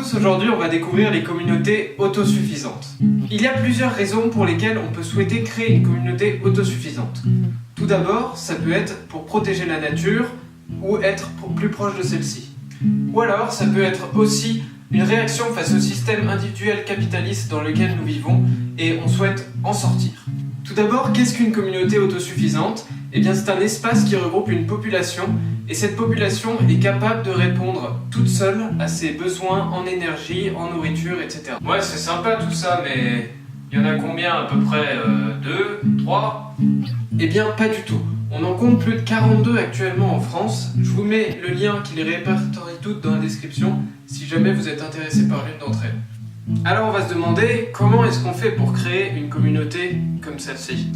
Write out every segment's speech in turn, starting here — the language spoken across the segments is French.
tous, aujourd'hui on va découvrir les communautés autosuffisantes. Il y a plusieurs raisons pour lesquelles on peut souhaiter créer une communauté autosuffisante. Tout d'abord, ça peut être pour protéger la nature ou être plus proche de celle-ci. Ou alors, ça peut être aussi une réaction face au système individuel capitaliste dans lequel nous vivons et on souhaite en sortir. Tout d'abord, qu'est-ce qu'une communauté autosuffisante ? Eh bien, c'est un espace qui regroupe une population et cette population est capable de répondre toute seule à ses besoins en énergie, en nourriture, etc. Ouais, c'est sympa tout ça, mais il y en a combien à peu près 2, 3 ? Eh bien, pas du tout. On en compte plus de 42 actuellement en France. Je vous mets le lien qui les répertorie toutes dans la description si jamais vous êtes intéressé par l'une d'entre elles. Alors on va se demander comment est-ce qu'on fait pour créer une communauté comme celle-ci ?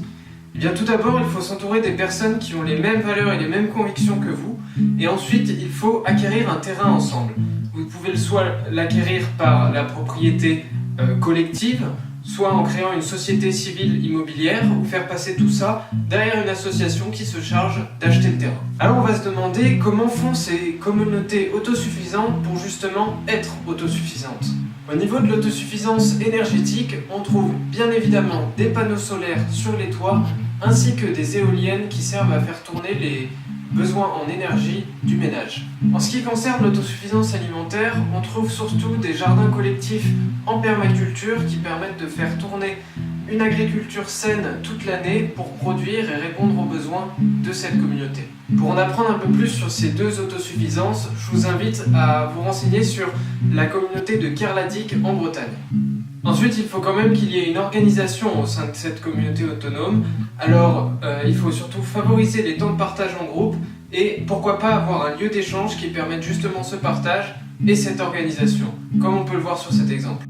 Eh bien tout d'abord il faut s'entourer des personnes qui ont les mêmes valeurs et les mêmes convictions que vous et ensuite il faut acquérir un terrain ensemble. Vous pouvez soit l'acquérir par la propriété collective, soit en créant une société civile immobilière ou faire passer tout ça derrière une association qui se charge d'acheter le terrain. Alors on va se demander comment font ces communautés autosuffisantes pour justement être autosuffisantes. Au niveau de l'autosuffisance énergétique, on trouve bien évidemment des panneaux solaires sur les toits ainsi que des éoliennes qui servent à faire tourner les besoins en énergie du ménage. En ce qui concerne l'autosuffisance alimentaire, on trouve surtout des jardins collectifs en permaculture qui permettent de faire tourner une agriculture saine toute l'année pour produire et répondre aux besoins de cette communauté. Pour en apprendre un peu plus sur ces deux autosuffisances, je vous invite à vous renseigner sur la communauté de Kerladijk en Bretagne. Ensuite, il faut quand même qu'il y ait une organisation au sein de cette communauté autonome. Alors, il faut surtout favoriser les temps de partage en groupe et pourquoi pas avoir un lieu d'échange qui permette justement ce partage et cette organisation, comme on peut le voir sur cet exemple.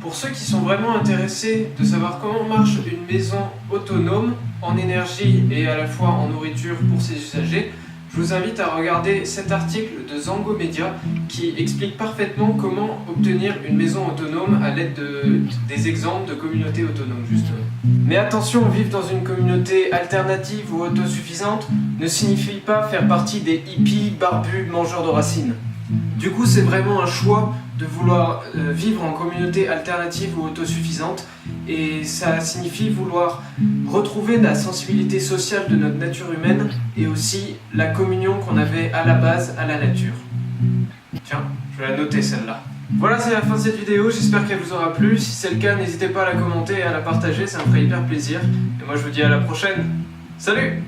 Pour ceux qui sont vraiment intéressés de savoir comment marche une maison autonome en énergie et à la fois en nourriture pour ses usagers, je vous invite à regarder cet article de Zango Media qui explique parfaitement comment obtenir une maison autonome à l'aide des exemples de communautés autonomes justement. Mais attention, vivre dans une communauté alternative ou autosuffisante ne signifie pas faire partie des hippies barbus mangeurs de racines. Du coup, c'est vraiment un choix de vouloir vivre en communauté alternative ou autosuffisante et ça signifie vouloir retrouver la sensibilité sociale de notre nature humaine et aussi la communion qu'on avait à la base à la nature. Tiens, je vais la noter celle-là. Voilà, c'est la fin de cette vidéo, j'espère qu'elle vous aura plu. Si c'est le cas, n'hésitez pas à la commenter et à la partager, ça me ferait hyper plaisir. Et moi je vous dis à la prochaine. Salut!